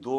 2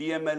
PML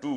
2,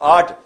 8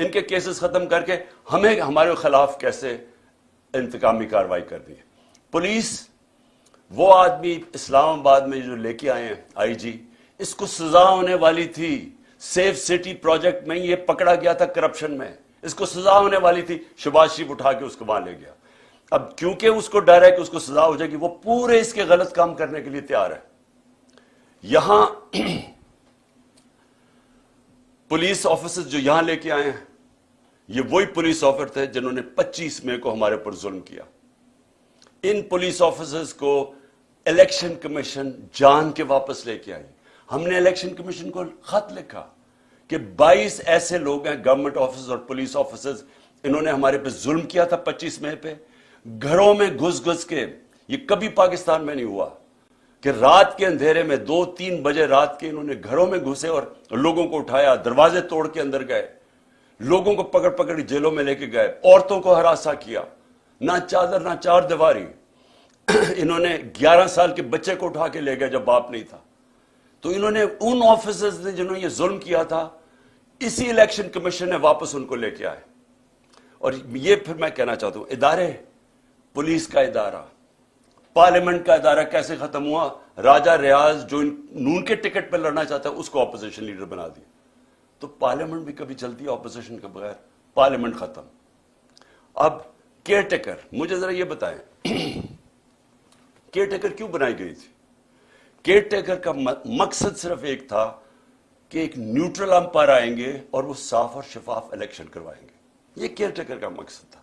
ان کے cases ختم کر کے ہمیں ہمارے خلاف کیسے انتقامی کارروائی کرنی ہے. پولیس وہ آدمی اسلام آباد میں جو لے کے آئے ہیں آئی جی, اس کو سزا ہونے والی تھی. سیف سٹی پروجیکٹ میں یہ پکڑا گیا تھا کرپشن میں, اس کو سزا ہونے والی تھی. شہباز شریف اٹھا کے اس کو وہاں لے گیا. اب کیونکہ اس کو ڈر ہے کہ اس کو سزا ہو جائے گی, وہ پورے اس کے غلط کام کرنے کے لیے تیار ہے. یہاں پولیس آفیسر جو یہاں لے کے آئے ہیں, یہ وہی پولیس آفیسر تھے جنہوں نے 25 مئی کو ہمارے پر ظلم کیا. ان پولیس آفیسرز کو الیکشن کمیشن جان کے واپس لے کے آئی. ہم نے الیکشن کمیشن کو خط لکھا کہ 22 ایسے لوگ ہیں, گورنمنٹ آفیسرز اور پولیس آفیسرز, انہوں نے ہمارے پہ ظلم کیا تھا 25 مئی پہ. گھروں میں گھس گھس کے, یہ کبھی پاکستان میں نہیں ہوا کہ رات کے اندھیرے میں 2-3 بجے رات کے انہوں نے گھروں میں گھسے اور لوگوں کو اٹھایا, دروازے توڑ کے اندر گئے, لوگوں کو پکڑ پکڑ جیلوں میں لے کے گئے, عورتوں کو ہراساں کیا, نہ چادر نہ چار دیواری. انہوں نے 11 سال کے بچے کو اٹھا کے لے گئے جب باپ نہیں تھا. تو انہوں نے ان آفیسرز نے جنہوں نے یہ ظلم کیا تھا, اسی الیکشن کمیشن نے واپس ان کو لے کے آئے. اور یہ پھر میں کہنا چاہتا ہوں, ادارے, پولیس کا ادارہ, پارلیمنٹ کا ادارہ کیسے ختم ہوا؟ راجہ ریاض جو نون کے ٹکٹ پہ لڑنا چاہتا ہے اس کو اپوزیشن لیڈر بنا دیا. تو پارلیمنٹ بھی کبھی چلتی ہے اپوزیشن کے بغیر؟ پارلیمنٹ ختم. اب کیئر ٹیکر, مجھے ذرا یہ بتائیں کیئر ٹیکر کیوں بنائی گئی تھی؟ کیئر ٹیکر کا مقصد صرف ایک تھا کہ ایک نیوٹرل امپائر آئیں گے اور وہ صاف اور شفاف الیکشن کروائیں گے. یہ کیئر ٹیکر کا مقصد تھا.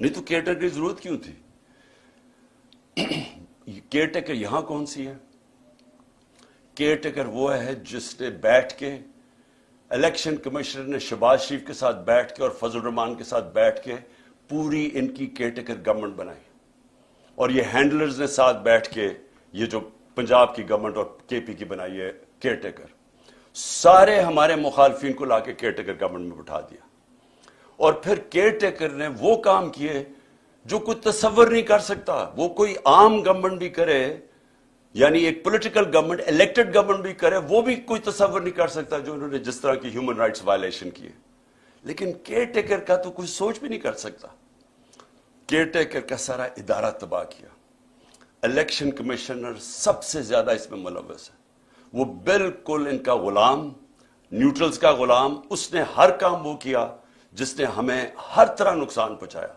نہیں تو کیئر ٹیکر کی ضرورت کیوں تھی؟ کیئر ٹیکر یہاں کون سی ہے؟ کیئر ٹیکر وہ ہے جس نے بیٹھ کے, الیکشن کمشنر نے شہباز شریف کے ساتھ بیٹھ کے اور فضل الرحمان کے ساتھ بیٹھ کے پوری ان کی کیئر ٹیکر گورنمنٹ بنائی. اور یہ ہینڈلرز نے ساتھ بیٹھ کے یہ جو پنجاب کی گورنمنٹ اور کے پی کی بنائی ہے کیئر ٹیکر, سارے ہمارے مخالفین کو لا کے کیئر ٹیکر گورنمنٹ میں بٹھا دیا. اور پھر کیئر ٹیکر نے وہ کام کیے جو کوئی تصور نہیں کر سکتا. وہ کوئی عام گورنمنٹ بھی کرے, یعنی ایک پولیٹیکل گورنمنٹ, الیکٹڈ گورنمنٹ بھی کرے, وہ بھی کوئی تصور نہیں کر سکتا جو انہوں نے جس طرح کی ہیومن رائٹس وائلیشن کیے. لیکن کیئر ٹیکر کا تو کوئی سوچ بھی نہیں کر سکتا. کیئر ٹیکر کا سارا ادارہ تباہ کیا. الیکشن کمشنر سب سے زیادہ اس میں ملوث ہے. وہ بالکل ان کا غلام, نیوٹرلز کا غلام. اس نے ہر کام وہ کیا جس نے ہمیں ہر طرح نقصان پہنچایا.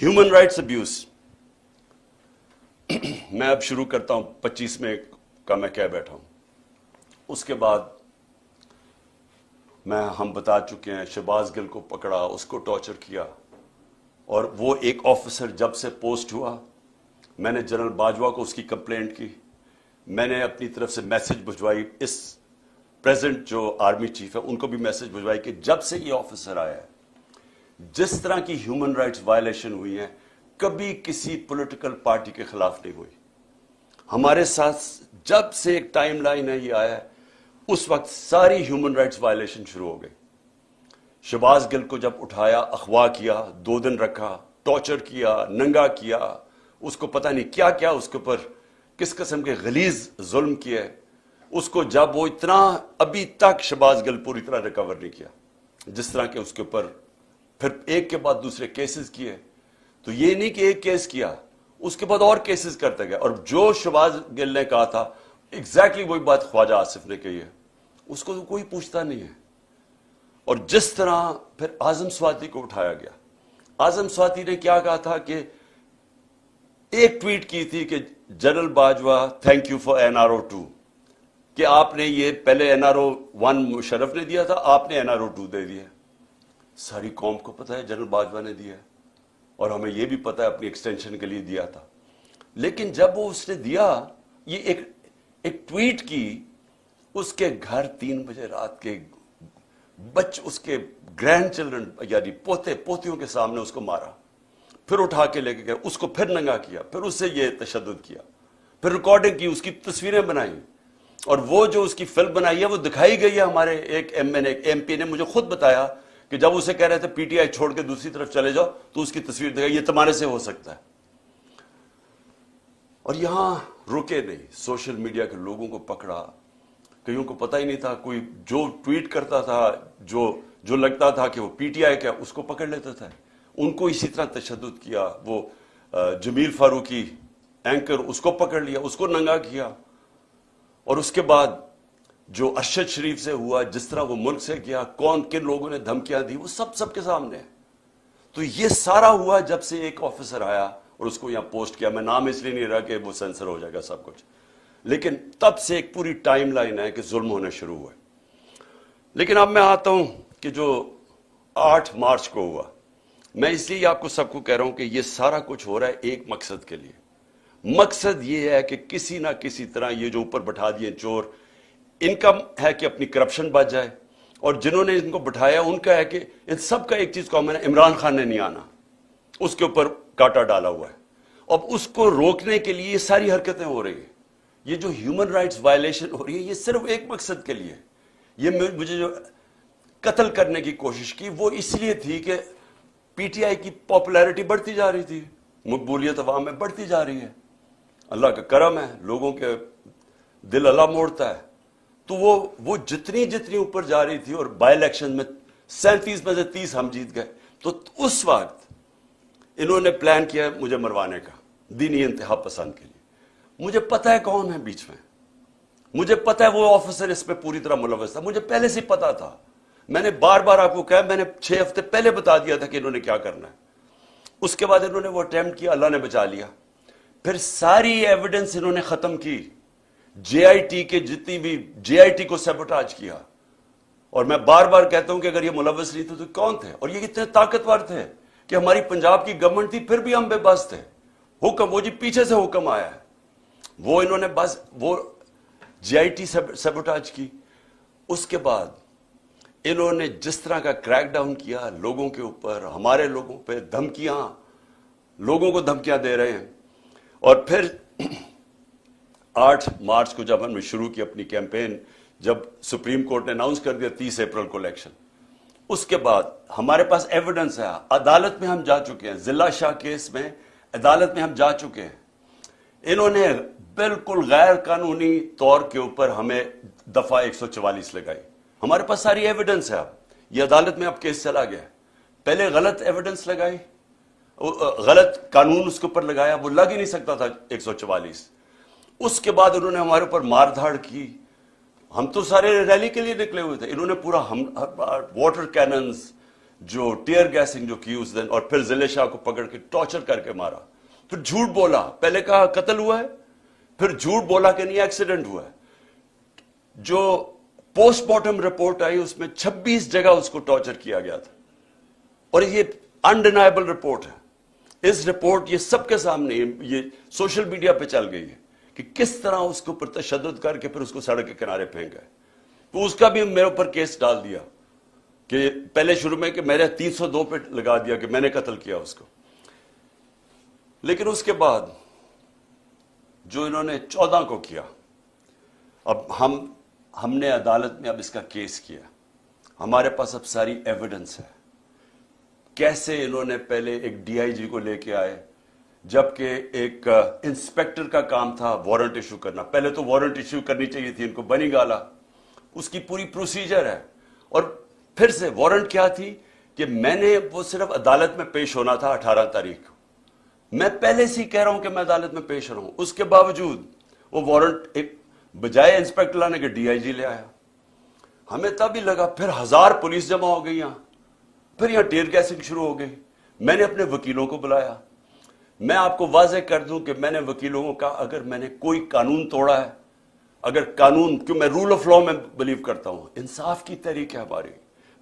Human rights abuse. میں اب شروع کرتا ہوں 25 میں کا میں کہہ بیٹھا ہوں. اس کے بعد ہم بتا چکے ہیں, شہباز گل کو پکڑا, اس کو ٹارچر کیا. اور وہ ایک آفیسر جب سے پوسٹ ہوا, میں نے جنرل باجوہ کو اس کی کمپلینٹ کی, میں نے اپنی طرف سے میسج بھجوائی, اس پریزنٹ جو آرمی چیف ہے ان کو بھی میسج بھجوائی کہ جب سے یہ آفیسر آیا ہے جس طرح کی ہیومن رائٹس وائلیشن ہوئی ہیں کبھی کسی پولیٹیکل پارٹی کے خلاف نہیں ہوئی. ہمارے ساتھ جب سے ایک ٹائم لائن ہے یہ آیا ہے, اس وقت ساری ہیومن رائٹس وائلیشن شروع ہو گئی. شہباز گل کو جب اٹھایا, اغوا کیا, 2 دن رکھا, ٹارچر کیا, ننگا کیا, اس کو پتہ نہیں کیا کیا اس کے اوپر کس قسم کے غلیظ ظلم کیے. اس کو جب وہ اتنا, ابھی تک شہباز گل پوری طرح ریکور نہیں کیا, جس طرح کہ اس کے اوپر پھر ایک کے بعد دوسرے کیسز کیے. تو یہ نہیں کہ ایک کیس کیا, اس کے بعد اور کیسز کرتے گئے. اور جو شہباز گل نے کہا تھا ایگزیکٹلی وہی بات خواجہ آصف نے کہی ہے, اس کو کوئی پوچھتا نہیں ہے. اور جس طرح پھر اعظم سواتی کو اٹھایا گیا, اعظم سواتی نے کیا کہا تھا کہ ایک ٹویٹ کی تھی کہ general Bajwa thank you for NRO2, کہ آپ نے یہ پہلے NRO1 مشرف نے دیا تھا, آپ نے NRO2 دے دیا. ساری قوم کو پتا ہے جنرل باجوہ نے دیا ہے, اور ہمیں یہ بھی پتا ہے اپنی ایکسٹینشن کے لیے دیا تھا. لیکن جب وہ اس نے دیا, یہ ایک ٹویٹ کی, اس کے گھر 3 بجے رات کے اس کے گرینڈ چلڈرن یعنی پوتے پوتیوں کے سامنے اس کو مارا, پھر اٹھا کے لے کے گئے, اس کو پھر ننگا کیا, پھر اس سے یہ تشدد کیا, پھر ریکارڈنگ کی, اس کی تصویریں بنائی. اور وہ جو اس کی فلم بنائی ہے وہ دکھائی گئی ہے. ہمارے ایک ایم پی نے مجھے خود بتایا کہ جب اسے کہہ رہے تھے پی ٹی آئی چھوڑ کے دوسری طرف چلے جاؤ تو اس کی تصویر دکھائی, یہ تمہارے سے ہو سکتا ہے. اور یہاں رکے نہیں, سوشل میڈیا کے لوگوں کو پکڑا, کئیوں کو پتہ ہی نہیں تھا, کوئی جو ٹویٹ کرتا تھا, جو جو لگتا تھا کہ وہ پی ٹی آئی کا اس کو پکڑ لیتا تھا. ان کو اسی طرح تشدد کیا. وہ جمیل فاروقی اینکر اس کو پکڑ لیا, اس کو ننگا کیا. اور اس کے بعد جو ارشد شریف سے ہوا, جس طرح وہ ملک سے کیا, کون کن لوگوں نے دھمکیاں دی, وہ سب کے سامنے ہے. تو یہ سارا ہوا جب سے ایک آفیسر آیا اور اس کو یہاں پوسٹ کیا. میں نام اس لیے نہیں رہا کہ وہ سینسر ہو جائے گا سب کچھ, لیکن تب سے ایک پوری ٹائم لائن ہے کہ ظلم ہونا شروع ہوا. لیکن اب میں آتا ہوں کہ جو 8 مارچ کو ہوا, میں اس لیے آپ کو سب کو کہہ رہا ہوں کہ یہ سارا کچھ ہو رہا ہے ایک مقصد کے لیے. مقصد یہ ہے کہ کسی نہ کسی طرح یہ جو اوپر بٹھا دیے چور, ان کا ہے کہ اپنی کرپشن بچ جائے, اور جنہوں نے ان کو بٹھایا ان کا ہے کہ ان سب کا ایک چیز کامن ہے, عمران خان نے نہیں آنا, اس کے اوپر کاٹا ڈالا ہوا ہے. اب اس کو روکنے کے لیے یہ ساری حرکتیں ہو رہی ہیں. یہ جو ہیومن رائٹس وائلیشن ہو رہی ہے, یہ صرف ایک مقصد کے لیے. یہ مجھے جو قتل کرنے کی کوشش کی وہ اس لیے تھی کہ پی ٹی آئی کی پاپولیرٹی بڑھتی جا رہی تھی, مقبولیت عوام میں بڑھتی جا رہی ہے. اللہ کا کرم ہے, لوگوں کے دل اللہ موڑتا ہے. تو وہ جتنی اوپر جا رہی تھی, اور بائی الیکشن میں 37 میں سے 30 ہم جیت گئے. تو اس وقت انہوں نے پلان کیا مجھے مروانے کا, دینی انتہا پسند کے لیے. مجھے پتا ہے کون ہے بیچ میں, مجھے پتا ہے وہ آفیسر اس پہ پوری طرح ملوث تھا, مجھے پہلے سے پتا تھا. میں نے بار بار آپ کو کہا, میں نے 6 ہفتے پہلے بتا دیا تھا کہ انہوں نے کیا کرنا ہے. اس کے بعد انہوں نے وہ اٹیمپٹ کیا, اللہ نے بچا لیا. پھر ساری ایویڈنس انہوں نے ختم کی, جے آئی ٹی کے جتنی بھی جے آئی ٹی کو سیبوٹاج کیا. اور میں بار بار کہتا ہوں کہ اگر یہ ملوث نہیں تھے تو کون تھے, اور یہ اتنے طاقتور تھے کہ ہماری پنجاب کی گورنمنٹ تھی پھر بھی ہم بے بس تھے. حکم وہ جی پیچھے سے حکم آیا ہے, وہ انہوں نے بس وہ جے آئی ٹی سیبوٹاج کی. اس کے بعد انہوں نے جس طرح کا کریک ڈاؤن کیا لوگوں کے اوپر, ہمارے لوگوں پہ دھمکیاں, لوگوں کو دھمکیاں دے رہے ہیں. اور پھر 8 مارچ کو جب ہم نے شروع کی اپنی کیمپین, جب سپریم کورٹ نے اناؤنس کر دیا 30 اپریل کو الیکشن, اس کے بعد ہمارے پاس ایویڈنس ہے, عدالت میں ہم جا چکے ہیں, ضلع شاہ کیس میں عدالت میں ہم جا چکے ہیں. انہوں نے بالکل غیر قانونی طور کے اوپر ہمیں دفعہ 144 لگائی. ہمارے پاس ساری ایویڈنس ہے. اب یہ عدالت میں اب کیس چلا گیا. پہلے غلط ایویڈنس لگائی, غلط قانون اس کے اوپر لگایا, وہ لگ ہی نہیں سکتا تھا 144. اس کے بعد انہوں نے ہمارے اوپر مار دھاڑ کی. ہم تو سارے ریلی کے لیے نکلے ہوئے تھے, انہوں نے پورا واٹر کیننز, جو ٹیئر گیسنگ جو کی اس دن, اور پھر ضلع شاہ کو پکڑ کے ٹارچر کر کے مارا. پھر جھوٹ بولا, پہلے کہا قتل ہوا ہے, پھر جھوٹ بولا کہ نہیں ایکسیڈنٹ ہوا ہے. جو پوسٹ مارٹم رپورٹ آئی اس میں 26 جگہ اس کو ٹارچر کیا گیا تھا, اور یہ انڈینائبل رپورٹ ہے. اس رپورٹ یہ سب کے سامنے, یہ سوشل میڈیا پہ چل گئی ہے کہ کس طرح اس کے اوپر تشدد کر کے پھر اس کو سڑک کے کنارے پھینک گئے. تو اس کا بھی میرے اوپر کیس ڈال دیا کہ پہلے شروع میں کہ میرے 302 پہ لگا دیا کہ میں نے قتل کیا اس کو. لیکن اس کے بعد جو انہوں نے 14 کو کیا, اب ہم نے عدالت میں اب اس کا کیس کیا, ہمارے پاس اب ساری ایویڈنس ہے. کیسے انہوں نے پہلے ایک ڈی آئی جی کو لے کے آئے, جبکہ ایک انسپیکٹر کا کام تھا وارنٹ ایشو کرنا. پہلے تو وارنٹ ایشو کرنی چاہیے تھی ان کو, بنی گالا, اس کی پوری پروسیجر ہے. اور پھر سے وارنٹ کیا تھی کہ میں نے وہ صرف عدالت میں پیش ہونا تھا 18 تاریخ کو. میں پہلے سے ہی کہہ رہا ہوں کہ میں عدالت میں پیش رہا ہوں, اس کے باوجود وہ وارنٹ ایک بجائے انسپیکٹر لانے کے ڈی آئی جی لے آیا. ہمیں تب ہی لگا, پھر 1000 پولیس جمع ہو گئی یہاں, پھر یہاں ٹیئر گیسنگ شروع ہو گئی. میں نے اپنے وکیلوں کو بلایا. میں آپ کو واضح کر دوں کہ میں نے وکیلوں کو کہا اگر میں نے کوئی قانون توڑا ہے, اگر قانون, کیوں میں رول آف لا میں بلیو کرتا ہوں, انصاف کی تحریک ہے ہماری,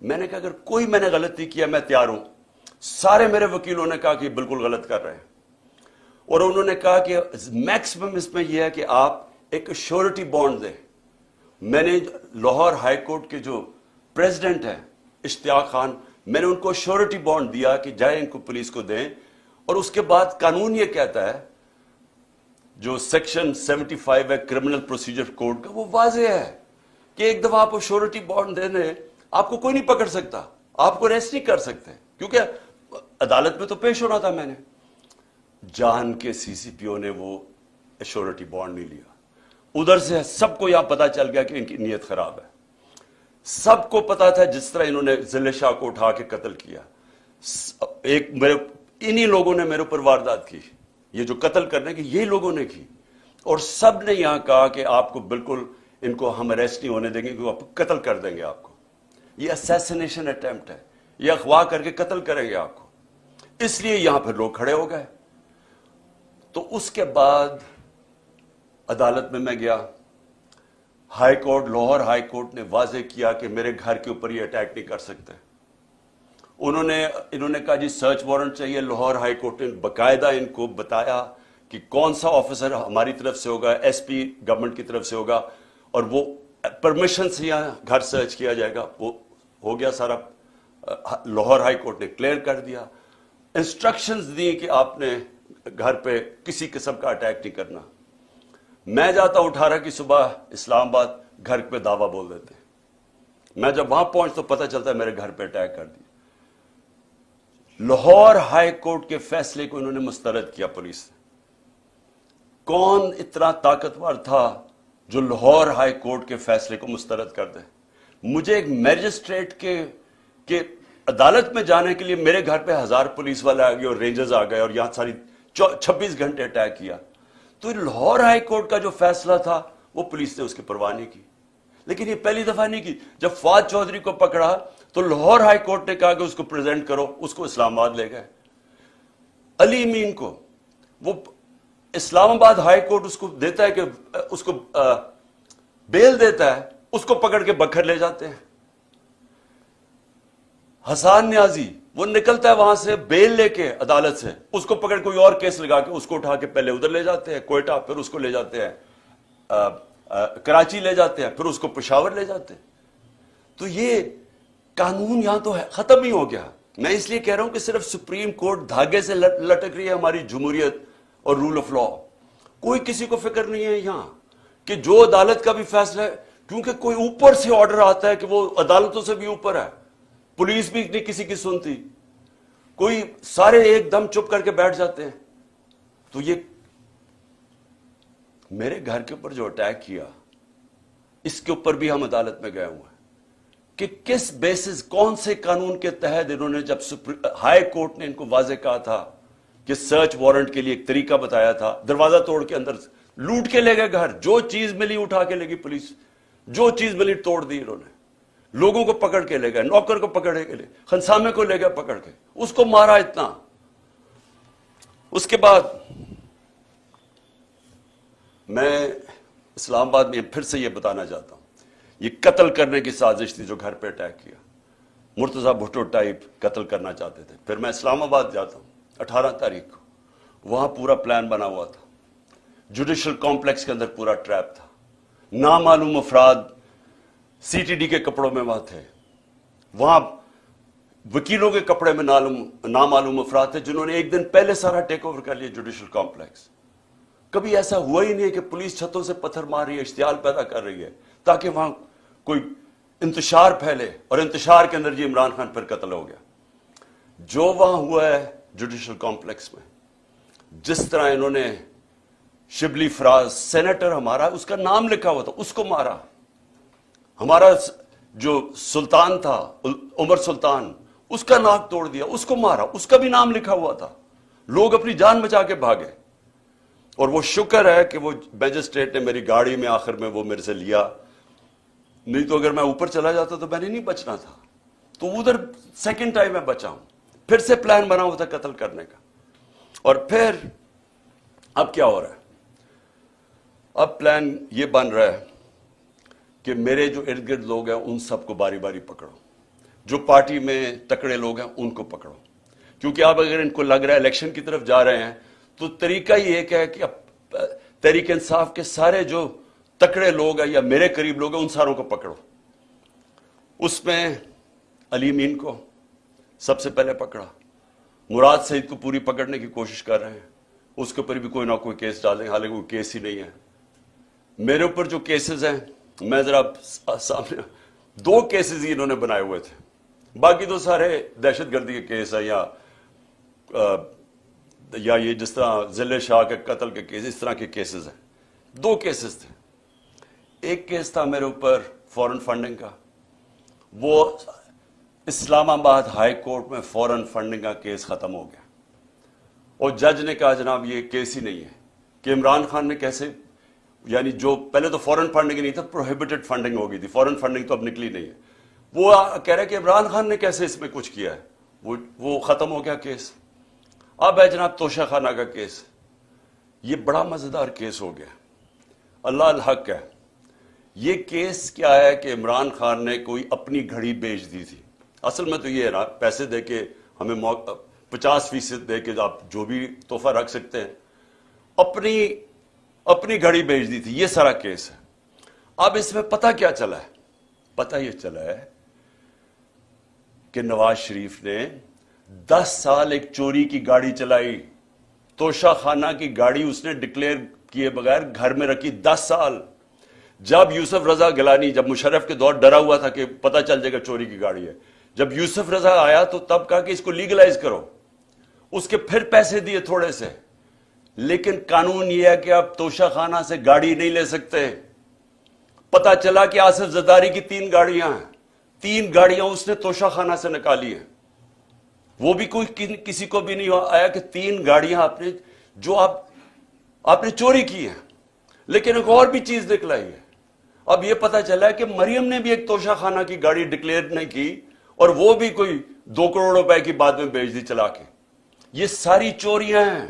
میں نے کہا اگر کوئی میں نے غلطی کیا میں تیار ہوں. سارے میرے وکیلوں نے کہا کہ بالکل غلط کر رہے ہیں, اور انہوں نے کہا کہ میکسیمم اس میں یہ ہے کہ آپ ایک شیورٹی بانڈ دیں. میں نے لاہور ہائی کورٹ کے جو پریزیڈنٹ ہیں اشتیاق خان, میں نے ان کو شیورٹی بانڈ دیا کہ جائیں ان کو پولیس کو دیں. اور اس کے بعد قانون یہ کہتا ہے, جو سیکشن 75 ہے کرمنل پروسیجر کوڈ کا, وہ واضح ہے کہ ایک دفعہ آپ کو شیورٹی بانڈ دینے, آپ کو کوئی نہیں پکڑ سکتا, آپ کو ریسٹ نہیں کر سکتے, کیونکہ عدالت میں تو پیش ہونا تھا. میں نے جان کے سی سی پی او نے وہ ایشورٹی بانڈ نہیں لیا. ادھر سے سب کو یہاں پتا چل گیا کہ ان کی نیت خراب ہے. سب کو پتا تھا جس طرح انہوں نے ضلع شاہ کو اٹھا کے قتل کیا. انہی لوگوں نے میرے اوپر واردات کی, یہ جو قتل کرنے کی یہی لوگوں نے کی, اور سب نے یہاں کہا کہ آپ کو بالکل ان کو ہم اریسٹ نہیں ہونے دیں گے, کیونکہ آپ قتل کر دیں گے آپ کو. یہ اسیسینیشن اٹیمپٹ ہے, یہ اغوا کر کے قتل کریں گے آپ کو. اس لیے یہاں پھر لوگ کھڑے ہو گئے. تو اس کے بعد عدالت میں گیا. High court, Lahore high court نے واضح کیا کہ میرے گھر کے اوپر یہ اٹیک نہیں کر سکتے. انہوں نے کہا جی سرچ وارنٹ چاہیے. لاہور ہائی کورٹ نے باقاعدہ ان کو بتایا کہ کون سا آفیسر ہماری طرف سے ہوگا, ایس پی گورنمنٹ کی طرف سے ہوگا, اور وہ پرمیشن سے یہاں گھر سرچ کیا جائے گا. وہ ہو گیا سارا. لاہور ہائی کورٹ نے کلیئر کر دیا, انسٹرکشنز دی کہ آپ نے گھر پہ کسی قسم کا اٹیک نہیں کرنا. میں جاتا ہوں 18 کی صبح اسلام آباد, گھر پہ دعویٰ بول دیتے ہیں. میں جب وہاں پہنچ تو پتہ چلتا ہے میرے گھر پہ اٹیک کر دیا. لاہور ہائی کورٹ کے فیصلے کو انہوں نے مسترد کیا پولیس نے. کون اتنا طاقتور تھا جو لاہور ہائی کورٹ کے فیصلے کو مسترد کر دے؟ مجھے ایک میجسٹریٹ کے عدالت میں جانے کے لیے میرے گھر پہ 1000 پولیس والے آ گئے اور رینجرز آ گئے اور یہاں ساری 26 گھنٹے اٹیک کیا. تو لاہور ہائی کورٹ کا جو فیصلہ تھا وہ پولیس نے اس کی پرواہ نہیں کی. لیکن یہ پہلی دفعہ نہیں کی. جب فواد چودھری کو پکڑا تو لاہور ہائی کورٹ نے کہا کہ اس کو پریزنٹ کرو, اس کو اسلام آباد لے گئے. علی امین کو وہ اسلام آباد ہائی کورٹ اس کو دیتا ہے کہ اس کو بیل دیتا ہے, اس کو پکڑ کے بکھر لے جاتے ہیں. حسان نیازی وہ نکلتا ہے وہاں سے بیل لے کے عدالت سے, اس کو پکڑ کوئی اور کیس لگا کے اس کو اٹھا کے پہلے ادھر لے جاتے ہیں کوئٹہ, پھر اس کو لے جاتے ہیں کراچی لے جاتے ہیں, پھر اس کو پشاور لے جاتے ہیں. تو یہ قانون یہاں تو ختم ہی ہو گیا. میں اس لیے کہہ رہا ہوں کہ صرف سپریم کورٹ دھاگے سے لٹک رہی ہے ہماری جمہوریت اور رول آف لا. کوئی کسی کو فکر نہیں ہے یہاں کہ جو عدالت کا بھی فیصلہ ہے, کیونکہ کوئی اوپر سے آرڈر آتا ہے کہ وہ عدالتوں سے بھی اوپر ہے. پولیس بھی نہیں کسی کی سنتی, کوئی سارے ایک دم چپ کر کے بیٹھ جاتے ہیں. تو یہ میرے گھر کے اوپر جو اٹیک کیا, اس کے اوپر بھی ہم عدالت میں گئے ہوئے ہیں کہ کس بیسس, کون سے قانون کے تحت انہوں نے, جب ہائی کورٹ نے ان کو واضح کہا تھا کہ سرچ وارنٹ کے لیے ایک طریقہ بتایا تھا, دروازہ توڑ کے اندر لوٹ کے لے گئے گھر, جو چیز ملی اٹھا کے لے گئی پولیس, جو چیز ملی توڑ دی انہوں نے, لوگوں کو پکڑ کے لے گئے, نوکر کو پکڑ کے لے, خنسامے کو لے گئے پکڑ کے, اس کو مارا اتنا. اس کے بعد میں اسلام آباد میں پھر سے یہ بتانا چاہتا ہوں, یہ قتل کرنے کی سازش تھی جو گھر پہ اٹیک کیا. مرتضیٰ بھٹو ٹائپ قتل کرنا چاہتے تھے. پھر میں اسلام آباد جاتا ہوں 18 تاریخ کو, وہاں پورا پلان بنا ہوا تھا. جوڈیشل کمپلیکس کے اندر پورا ٹریپ تھا. نامعلوم افراد سی ٹی ڈی کے کپڑوں میں وہاں تھے, وہاں وکیلوں کے کپڑے میں نامعلوم افراد تھے جنہوں نے ایک دن پہلے سارا ٹیک اوور کر لیا جوڈیشل کمپلیکس. کبھی ایسا ہوا ہی نہیں ہے کہ پولیس چھتوں سے پتھر مار رہی ہے, اشتعال پیدا کر رہی ہے تاکہ وہاں کوئی انتشار پھیلے, اور انتشار کے اندر یہ عمران خان پر قتل ہو گیا. جو وہاں ہوا ہے جوڈیشل کمپلیکس میں, جس طرح انہوں نے شبلی فراز, سینیٹر ہمارا, اس کا نام لکھا ہوا تھا, اس کو مارا. ہمارا جو سلطان تھا عمر سلطان, اس کا ناک توڑ دیا, اس کو مارا, اس کا بھی نام لکھا ہوا تھا. لوگ اپنی جان بچا کے بھاگے. اور وہ شکر ہے کہ وہ میجسٹریٹ نے میری گاڑی میں آخر میں وہ میرے سے لیا, نہیں تو اگر میں اوپر چلا جاتا تو میں نے نہیں بچنا تھا. تو ادھر سیکنڈ ٹائم میں بچا ہوں. پھر سے پلان بنا ہوا تھا قتل کرنے کا. اور پھر اب کیا ہو رہا ہے؟ اب پلان یہ بن رہا ہے کہ میرے جو ارد گرد لوگ ہیں ان سب کو باری باری پکڑو, جو پارٹی میں تکڑے لوگ ہیں ان کو پکڑو. کیونکہ اب اگر ان کو لگ رہا ہے الیکشن کی طرف جا رہے ہیں تو طریقہ ہی ایک ہے کہ اب تحریک انصاف کے سارے جو تکڑے لوگ ہیں یا میرے قریب لوگ ہیں ان ساروں کو پکڑو. اس میں علی امین کو سب سے پہلے پکڑا, مراد سعید کو پوری پکڑنے کی کوشش کر رہے ہیں, اس کے اوپر بھی کوئی نہ کوئی کیس ڈالیں, حالانکہ کوئی کیس ہی نہیں ہے. میرے اوپر جو کیسز ہیں, میں ذرا سامنے 2 کیسز ہی انہوں نے بنائے ہوئے تھے, باقی تو سارے دہشت گردی کے کیس ہیں یا یہ جس طرح ضلع شاہ کے قتل کے کیس, اس طرح کے کیسز ہیں. 2 کیسز تھے. ایک کیس تھا میرے اوپر فورن فنڈنگ کا, وہ اسلام آباد ہائی کورٹ میں فورن فنڈنگ کا کیس ختم ہو گیا اور جج نے کہا جناب یہ کیس ہی نہیں ہے کہ عمران خان نے کیسے، یعنی جو پہلے تو فورن فنڈنگ نہیں تھا، پروہیبٹڈ فنڈنگ ہو گئی تھی، فورن فنڈنگ تو اب نکلی نہیں ہے، وہ کہہ رہے کہ عمران خان نے کیسے اس میں کچھ کیا ہے، وہ ختم ہو گیا کیس۔ اب ہے جناب توشہ خانہ کا کیس، یہ بڑا مزیدار کیس ہو گیا، اللہ الحق ہے۔ یہ کیس کیا ہے کہ عمران خان نے کوئی اپنی گھڑی بیچ دی تھی، اصل میں تو یہ ہے نا، پیسے دے کے ہمیں 50% دے کے آپ جو بھی تحفہ رکھ سکتے ہیں، اپنی گھڑی بیچ دی تھی، یہ سارا کیس ہے۔ اب اس میں پتہ کیا چلا ہے؟ پتہ یہ چلا ہے کہ نواز شریف نے 10 سال ایک چوری کی گاڑی چلائی، توشہ خانہ کی گاڑی اس نے ڈکلیئر کیے بغیر گھر میں رکھی 10 سال۔ جب یوسف رضا گیلانی، جب مشرف کے دور ڈرا ہوا تھا کہ پتہ چل جائے گا چوری کی گاڑی ہے، جب یوسف رضا آیا تو تب کہا کہ اس کو لیگلائز کرو، اس کے پھر پیسے دیے تھوڑے سے، لیکن قانون یہ ہے کہ آپ توشہ خانہ سے گاڑی نہیں لے سکتے۔ پتہ چلا کہ آصف زرداری کی 3 گاڑیاں ہیں، 3 گاڑیاں اس نے توشہ خانہ سے نکالی ہیں، وہ بھی کوئی کسی کو بھی نہیں آیا کہ 3 گاڑیاں آپ نے چوری کی ہیں۔ لیکن ایک اور بھی چیز نکلائی ہے، اب یہ پتہ چلا ہے کہ مریم نے بھی ایک توشہ خانہ کی گاڑی ڈکلیئر نہیں کی اور وہ بھی کوئی 2 کروڑ روپے کی بعد میں بیچ دی چلا کے۔ یہ ساری چوریاں ہیں،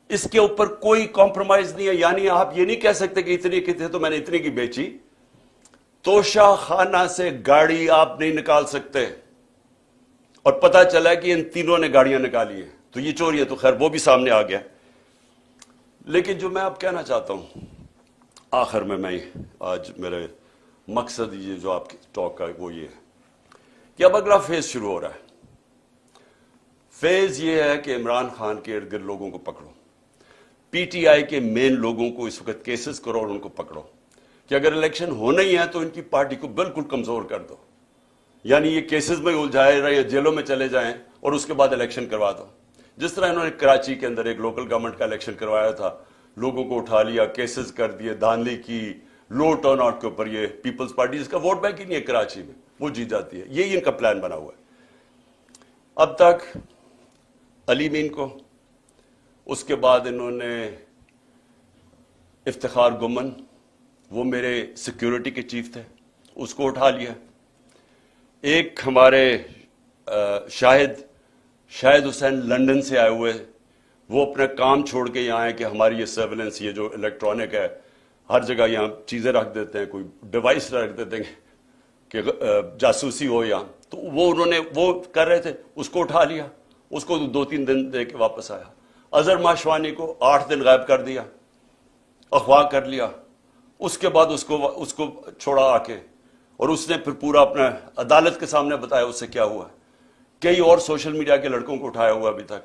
اس کے اوپر کوئی کمپرومائز نہیں ہے، یعنی آپ یہ نہیں کہہ سکتے کہ اتنی کی تھے تو میں نے اتنی کی بیچی۔ توشہ خانہ سے گاڑی آپ نہیں نکال سکتے، اور پتہ چلا کہ ان تینوں نے گاڑیاں نکالی ہیں، تو یہ چوری ہے، تو خیر وہ بھی سامنے آ گیا۔ لیکن جو میں اب کہنا چاہتا ہوں آخر میں آج میرے مقصد یہ جو آپ کی ٹاک کا وہ یہ ہے کہ اب اگلا فیز شروع ہو رہا ہے۔ فیز یہ ہے کہ عمران خان کے ارد گرد لوگوں کو پکڑو، پی ٹی آئی کے مین لوگوں کو اس وقت کیسز کرو اور ان کو پکڑو کہ اگر الیکشن ہونا ہی ہے تو ان کی پارٹی کو بالکل کمزور کر دو، یعنی یہ کیسز میں الجھائے رہے یا جیلوں میں چلے جائیں اور اس کے بعد الیکشن کروا دو۔ جس طرح انہوں نے کراچی کے اندر ایک لوکل گورنمنٹ کا الیکشن کروایا تھا، لوگوں کو اٹھا لیا، کیسز کر دیے، دھاندلی کی، لو ٹرن آؤٹ کے اوپر، یہ پیپلز پارٹی جس کا ووٹ بینک ہی نہیں ہے کراچی میں، وہ جیت جاتی ہے، یہی ان کا پلان بنا ہوا ہے۔ اب تک علی مین کو، اس کے بعد انہوں نے افتخار گمن، وہ میرے سیکیورٹی کے چیف تھے، اس کو اٹھا لیا۔ ایک ہمارے شاہد حسین لندن سے آئے ہوئے، وہ اپنا کام چھوڑ کے یہاں آئے کہ ہماری یہ سرویلنس، یہ جو الیکٹرانک ہے، ہر جگہ یہاں چیزیں رکھ دیتے ہیں، کوئی ڈیوائس رکھ دیتے ہیں کہ جاسوسی ہو یہاں، تو وہ انہوں نے وہ کر رہے تھے، اس کو اٹھا لیا، اس کو 2-3 دن دے کے واپس آیا۔ اظہر ماشوانی کو 8 دن غائب کر دیا، اغوا کر لیا، اس کے بعد اس کو چھوڑا آ کے، اور اس نے پھر پورا اپنا عدالت کے سامنے بتایا اس سے کیا ہوا ہے۔ کئی اور سوشل میڈیا کے لڑکوں کو اٹھایا ہوا ابھی تک،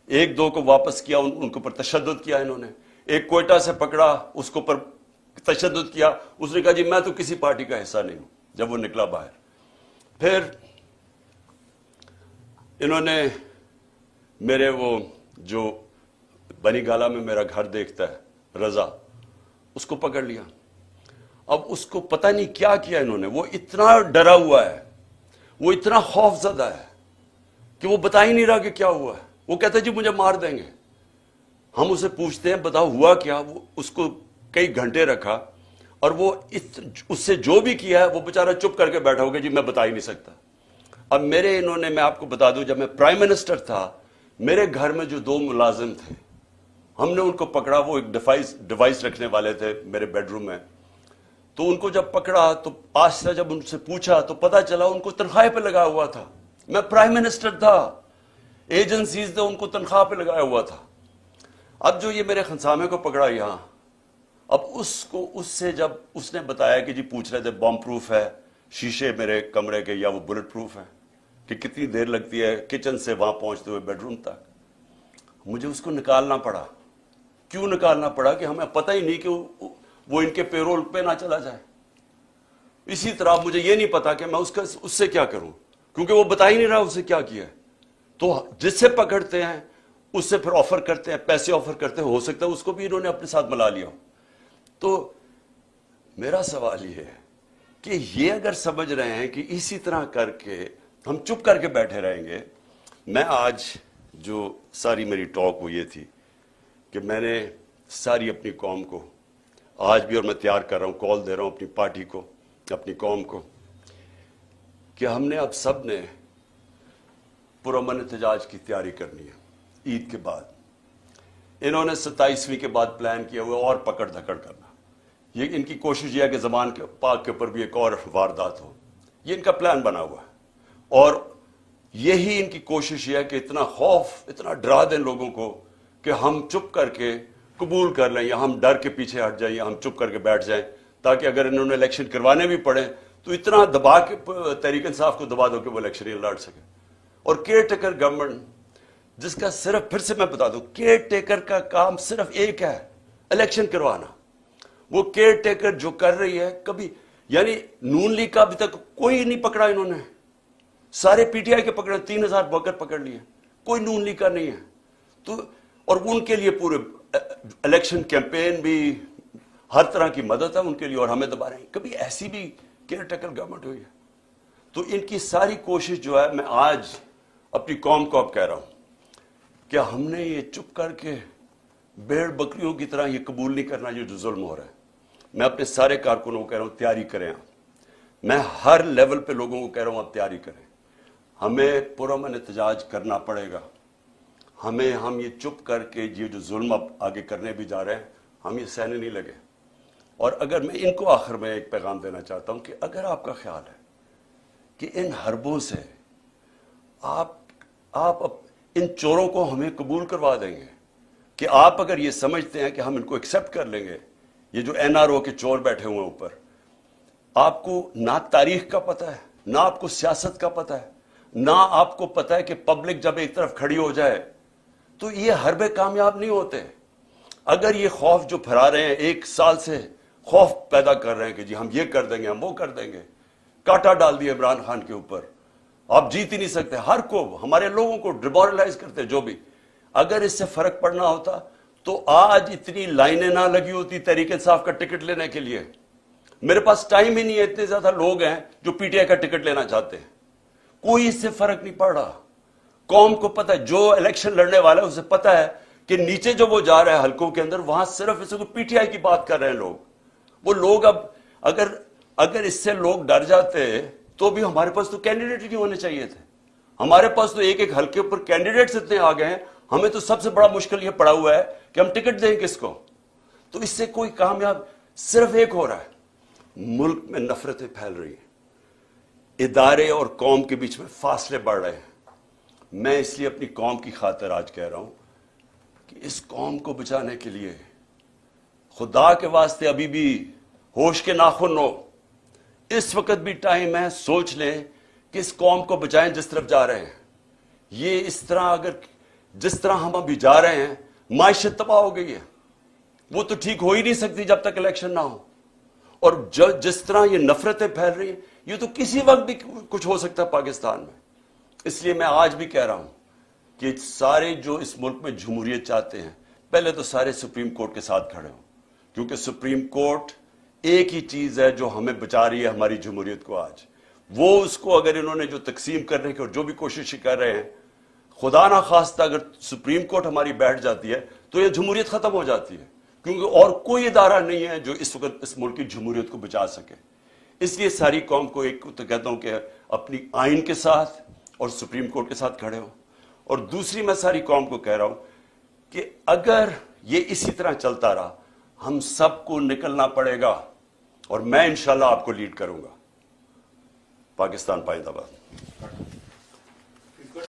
1-2 کو واپس کیا، ان کے اوپر تشدد کیا انہوں نے۔ ایک کوئٹہ سے پکڑا، اس کے اوپر تشدد کیا، اس نے کہا جی میں تو کسی پارٹی کا حصہ نہیں ہوں، جب وہ نکلا باہر۔ پھر انہوں نے میرے وہ جو بنی گالا میں میرا گھر دیکھتا ہے رضا، اس کو پکڑ لیا۔ اب اس کو پتہ نہیں کیا کیا انہوں نے، وہ اتنا ڈرا ہوا ہے، وہ اتنا خوف زدہ ہے کہ وہ بتا ہی نہیں رہا کہ کیا ہوا ہے۔ وہ کہتا ہے جی مجھے مار دیں گے۔ ہم اسے پوچھتے ہیں بتاؤ ہوا کیا، وہ اس کو کئی گھنٹے رکھا، اور وہ اس سے جو بھی کیا ہے وہ بیچارہ چپ کر کے بیٹھا ہوگا جی میں بتا ہی نہیں سکتا۔ اب میں آپ کو بتا دوں، جب میں پرائم منسٹر تھا، میرے گھر میں جو 2 ملازم تھے، ہم نے ان کو پکڑا، وہ ایک ڈیوائس رکھنے والے تھے میرے بیڈ روم میں، تو ان کو جب پکڑا تو آہستہ جب ان سے پوچھا تو پتا چلا ان کو تنخواہ پہ لگا ہوا تھا۔ میں پرائم منسٹر تھا، ایجنسیز نے ان کو تنخواہ پہ لگایا ہوا تھا۔ اب جو یہ میرے خنسامے کو پکڑا یہاں، اب اس سے جب اس نے بتایا کہ جی پوچھ رہے تھے بم پروف ہے شیشے میرے کمرے کے یا وہ بلٹ پروف ہے، کہ کتنی دیر لگتی ہے کچن سے وہاں پہنچتے ہوئے بیڈ روم تک، مجھے اس کو نکالنا پڑا۔ کیوں نکالنا پڑا؟ کہ ہمیں پتہ ہی نہیں کہ وہ ان کے پیرول پہ نہ چلا جائے۔ اسی طرح مجھے یہ نہیں پتا کہ میں اس سے کیا کروں، کیونکہ وہ بتا ہی نہیں رہا اسے کیا کیا ہے۔ تو جس سے پکڑتے ہیں اس سے پھر آفر کرتے ہیں، پیسے آفر کرتے ہیں، ہو سکتا ہے اس کو بھی انہوں نے اپنے ساتھ ملا لیا ہو۔ تو میرا سوال یہ ہے کہ یہ اگر سمجھ رہے ہیں کہ اسی طرح کر کے ہم چپ کر کے بیٹھے رہیں گے. میں آج جو ساری میری ٹاک وہ یہ تھی کہ میں نے ساری اپنی قوم کو آج بھی، اور میں تیار کر رہا ہوں، کال دے رہا ہوں اپنی پارٹی کو، اپنی قوم کو، کہ ہم نے اب سب نے پرامن احتجاج کی تیاری کرنی ہے عید کے بعد. انہوں نے 27ویں کے بعد پلان کیا ہوا اور پکڑ دھکڑ کرنا. یہ ان کی کوشش یہ ہے کہ زمان کے پاک کے اوپر بھی ایک اور واردات ہو. یہ ان کا پلان بنا ہوا ہے، اور یہی ان کی کوشش یہ ہے کہ اتنا خوف، اتنا ڈرا دیں لوگوں کو کہ ہم چپ کر کے قبول کر لیں، یا ہم ڈر کے پیچھے ہٹ جائیں، یا ہم چپ کر کے بیٹھ جائیں، تاکہ اگر انہوں نے الیکشن کروانے بھی پڑے تو اتنا دبا کے تحریک انصاف کو دبا دو کہ وہ الیکشن ہی لڑ سکے. اور کیئر ٹیکر گورنمنٹ، جس کا صرف، پھر سے میں بتا دوں، کیئر ٹیکر کا کام صرف ایک ہے، الیکشن کروانا. وہ کیئر ٹیکر جو کر رہی ہے، کبھی یعنی نون لیگ کا ابھی تک کوئی نہیں پکڑا انہوں نے. سارے پی ٹی آئی کے پکڑے، 3000 بکر پکڑ لیے، کوئی نون لیگ کا نہیں ہے. تو اور ان کے لیے پورے الیکشن کیمپین بھی، ہر طرح کی مدد ہے ان کے لیے، اور ہمیں دبا رہے ہیں. کبھی ایسی بھی کیئر ٹیکر گورنمنٹ ہوئی ہے؟ تو ان کی ساری کوشش جو ہے، میں آج اپنی قوم کو اب کہہ رہا ہوں کہ ہم نے یہ چپ کر کے بھیڑ بکریوں کی طرح یہ قبول نہیں کرنا یہ جو ظلم ہو رہا ہے. میں اپنے سارے کارکنوں کو کہہ رہا ہوں تیاری کریں. میں ہر لیول پہ لوگوں کو کہہ رہا ہوں آپ تیاری کریں. ہمیں پرامن احتجاج کرنا پڑے گا. ہم یہ چپ کر کے یہ جو ظلم اب آگے کرنے بھی جا رہے ہیں، ہم یہ سہنے نہیں لگے. اور اگر میں ان کو آخر میں ایک پیغام دینا چاہتا ہوں کہ اگر آپ کا خیال ہے کہ ان حربوں سے آپ ان چوروں کو ہمیں قبول کروا دیں گے، کہ آپ اگر یہ سمجھتے ہیں کہ ہم ان کو ایکسیپٹ کر لیں گے، یہ جو این آر او کے چور بیٹھے ہوئے ہیں اوپر، آپ کو نہ تاریخ کا پتہ ہے، نہ آپ کو سیاست کا پتہ ہے، نہ آپ کو پتہ ہے کہ پبلک جب ایک طرف کھڑی ہو جائے تو یہ حربے کامیاب نہیں ہوتے. اگر یہ خوف جو پھیلا رہے ہیں، 1 سال سے خوف پیدا کر رہے ہیں کہ جی ہم یہ کر دیں گے، ہم وہ کر دیں گے، کاٹا ڈال دیا عمران خان کے اوپر، آپ جیت ہی نہیں سکتے، ہر کو، ہمارے لوگوں کو ڈیمورلائز کرتے. جو بھی اگر اس سے فرق پڑنا ہوتا تو آج اتنی لائنیں نہ لگی ہوتی تحریک انصاف کا ٹکٹ لینے کے لیے. میرے پاس ٹائم ہی نہیں ہے، اتنے زیادہ لوگ ہیں جو پی ٹی آئی کا ٹکٹ لینا چاہتے ہیں. کوئی اس سے فرق نہیں پڑ رہا. قوم کو پتہ ہے، جو الیکشن لڑنے والا ہے اسے پتہ ہے کہ نیچے جو وہ جا رہا ہے حلقوں کے اندر، وہاں صرف اسے پی ٹی آئی کی بات کر رہے ہیں لوگ. وہ لوگ اب اگر اس سے لوگ ڈر جاتے تو بھی ہمارے پاس تو کینڈیڈیٹ نہیں ہونے چاہیے تھے. ہمارے پاس تو ایک ایک حلقے پر کینڈیڈیٹس اتنے آ گئے ہیں. ہمیں تو سب سے بڑا مشکل یہ پڑا ہوا ہے کہ ہم ٹکٹ دیں کس کو. تو اس سے کوئی کامیاب صرف ایک ہو رہا ہے، ملک میں نفرتیں پھیل رہی ہیں، ادارے اور قوم کے بیچ میں فاصلے بڑھ رہے ہیں. میں اس لیے اپنی قوم کی خاطر آج کہہ رہا ہوں کہ اس قوم کو بچانے کے لیے خدا کے واسطے ابھی بھی ہوش کے ناخن ہو. اس وقت بھی ٹائم ہے، سوچ لیں کہ اس قوم کو بچائیں جس طرف جا رہے ہیں. یہ اس طرح جس طرح ہم ابھی جا رہے ہیں، معیشت تباہ ہو گئی ہے. وہ تو ٹھیک ہو ہی نہیں سکتی جب تک الیکشن نہ ہو. اور جس طرح یہ نفرتیں پھیل رہی ہیں، یہ تو کسی وقت بھی کچھ ہو سکتا ہے پاکستان میں. اس لیے میں آج بھی کہہ رہا ہوں کہ سارے جو اس ملک میں جمہوریت چاہتے ہیں، پہلے تو سارے سپریم کورٹ کے ساتھ کھڑے ہوں، کیونکہ سپریم کورٹ ایک ہی چیز ہے جو ہمیں بچا رہی ہے ہماری جمہوریت کو. آج وہ اس کو اگر انہوں نے جو تقسیم کرنے کی اور جو بھی کوشش کر رہے ہیں، خدا نہ خواستہ اگر سپریم کورٹ ہماری بیٹھ جاتی ہے تو یہ جمہوریت ختم ہو جاتی ہے، کیونکہ اور کوئی ادارہ نہیں ہے جو اس وقت اس ملک کی جمہوریت کو بچا سکے. اس لیے ساری قوم کو ایک تو کہتا ہوں کہ اپنی آئین کے ساتھ اور سپریم کورٹ کے ساتھ کھڑے ہوں. اور دوسری میں ساری قوم کو کہہ رہا ہوں کہ اگر یہ اسی طرح چلتا رہا، ہم سب کو نکلنا پڑے گا، اور میں انشاءاللہ آپ کو لیڈ کروں گا. پاکستان پائندہ باد.